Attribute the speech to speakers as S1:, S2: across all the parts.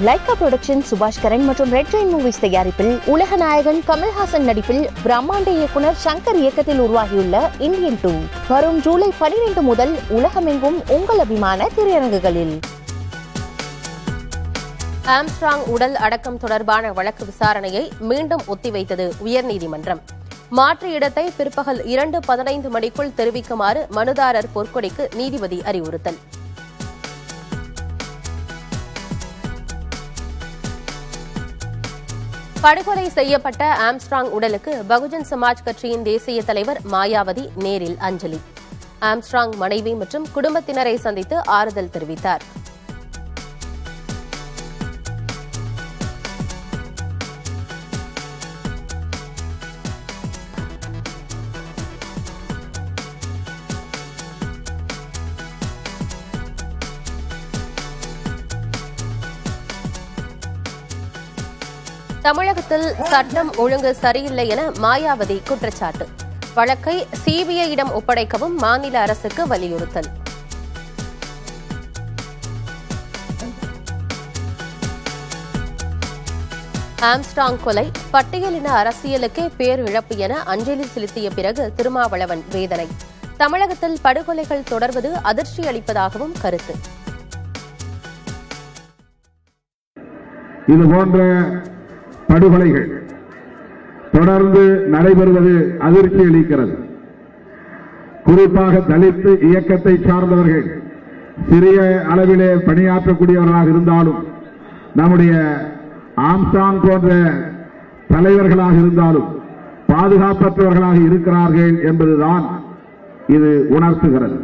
S1: Lyca production சுபாஷ் கரன் மற்றும் red Jain movies தயாரிப்பில் உலக நாயகன் கமல்ஹாசன் நடிப்பில் பிரம்மாண்ட இயக்குனர் சங்கர் இயக்கத்தில் உருவாகியுள்ள இந்தியன் 2 வரும் ஜூலை 12 முதல் உலகமெங்கும் உங்கள் அபிமான திரையரங்குகளில்.
S2: ஆம்ஸ்ட்ராங் உடல் அடக்கம் தொடர்பான வழக்கு விசாரணையை மீண்டும் ஒத்திவைத்தது உயர்நீதிமன்றம். மாற்று இடத்தை பிற்பகல் 2:15 மணிக்குள் தெரிவிக்குமாறு மனுதாரர் பொற்கொடிக்கு நீதிபதி அறிவுறுத்தல். படுகொலை செய்யப்பட்ட ஆம்ஸ்ட்ராங் உடலுக்கு பகுஜன் சமாஜ் கட்சியின் தேசிய தலைவர் மாயாவதி நேரில் அஞ்சலி. ஆம்ஸ்ட்ராங் மனைவி மற்றும் குடும்பத்தினரை சந்தித்து ஆறுதல் தெரிவித்தார். தமிழகத்தில் சட்டம் ஒழுங்கு சரியில்லை என மாயாவதி குற்றச்சாட்டு. வழக்கை சிபிஐயிடம் ஒப்படைக்கவும் மாநில அரசுக்கு வலியுறுத்தல். ஆம்ஸ்ட்ராங் கொலை பட்டியலின அரசியலுக்கே பேரிழப்பு என அஞ்சலி செலுத்திய பிறகு திருமாவளவன் வேதனை. தமிழகத்தில் படுகொலைகள் தொடர்வது அதிர்ச்சி அளிப்பதாகவும் கருத்து.
S3: இதுபோன்ற படுகொலைகள் தொடர்ந்து நடைபெறுவது அதிர்ச்சி அளிக்கிறது. குறிப்பாக தலித் இயக்கத்தை சார்ந்தவர்கள் சிறிய அளவிலே பணியாற்றக்கூடியவர்களாக இருந்தாலும், நம்முடைய ஆம்ஸ்ட்ராங் போன்ற தலைவர்களாக இருந்தாலும் பாதுகாப்பற்றவர்களாக இருக்கிறார்கள் என்பதுதான் இது உணர்த்துகிறது.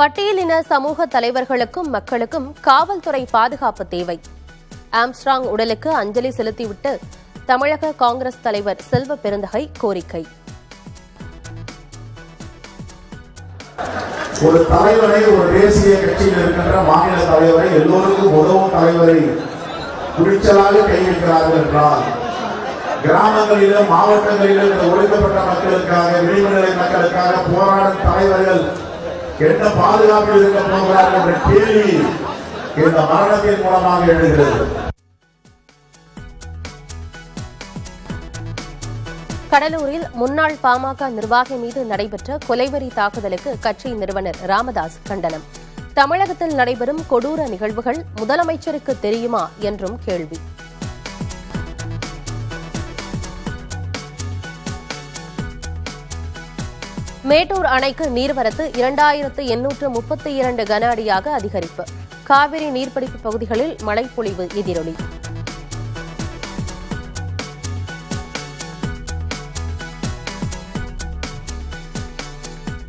S2: பட்டியலின சமூக தலைவர்களுக்கும் மக்களுக்கும் காவல்துறை பாதுகாப்பு தேவை. ஆம்ஸ்ட்ராங் உடலுக்கு அஞ்சலி செலுத்திவிட்டு தமிழக காங்கிரஸ் தலைவர் செல்வ பெருந்தகை கோரிக்கை.
S4: ஒரு தலைவரை, ஒரு தேசிய கட்சியில் இருக்கின்ற மாநில தலைவரை, எல்லோருக்கும் உதவும் தலைவரை துணிச்சலாக கைவிக்கிறார்கள் என்றால், கிராமங்களிலும் மாவட்டங்களிலும் இந்த ஒடுக்கப்பட்ட மக்களுக்காக, விளிம்புநிலை மக்களுக்காக போராடும் தலைவர்கள் என்ன பாதுகாப்பில் இருக்க போகிறார்கள் என்ற கேள்வி இந்த மரணத்தின் மூலமாக எழுகிறது.
S2: கடலூரில் முன்னாள் பாமக நிர்வாகி மீது நடைபெற்ற கொலைவெறி தாக்குதலுக்கு கட்சி நிறுவனர் ராமதாஸ் கண்டனம். தமிழகத்தில் நடைபெறும் கொடூர நிகழ்வுகள் முதலமைச்சருக்கு தெரியுமா என்றும் கேள்வி. மேட்டூர் அணைக்கு நீர்வரத்து 2832 கன அடியாக அதிகரிப்பு. காவிரி நீர்பிடிப்பு பகுதிகளில் மழைப்பொழிவு எதிரொலி.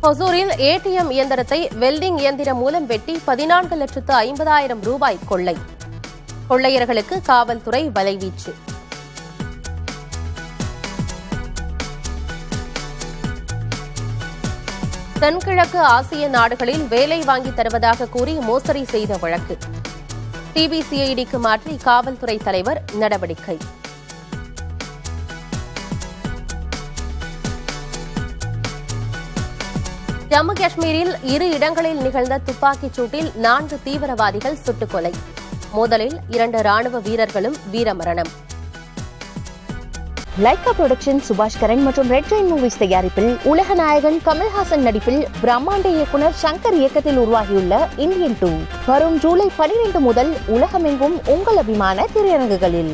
S2: ஒசூரில் ஏடிஎம் இயந்திரத்தை வெல்டிங் இயந்திரம் மூலம் வெட்டி 14,50,000 ரூபாய் கொள்ளை. கொள்ளையர்களுக்கு காவல்துறை வலைவீச்சு. தென்கிழக்கு ஆசிய நாடுகளில் வேலை வாங்கி தருவதாக கூறி மோசடி செய்த வழக்கு. சிபிசிஐடிக்கு மாற்றி காவல்துறை தலைவர் நடவடிக்கை. ஜம்மு காஷ்மீரில் 2 இடங்களில் நிகழ்ந்த துப்பாக்கிச் சூட்டில் 4 தீவிரவாதிகள் சுட்டுக்கொலை. மோதலில் 2 ராணுவ வீரர்களும் வீரமரணம்.
S1: லைகா புரொடக்ஷன் சுபாஷ் கரன் மற்றும் ரெட் ஜெயின் மூவிஸ் தயாரிப்பில் உலக நாயகன் கமல்ஹாசன் நடிப்பில் பிரம்மாண்ட இயக்குனர் சங்கர் இயக்கத்தில் உருவாகியுள்ள இந்தியன் 2 வரும் ஜூலை 12 முதல் உலகமெங்கும் உங்கள் அபிமான திரையரங்குகளில்.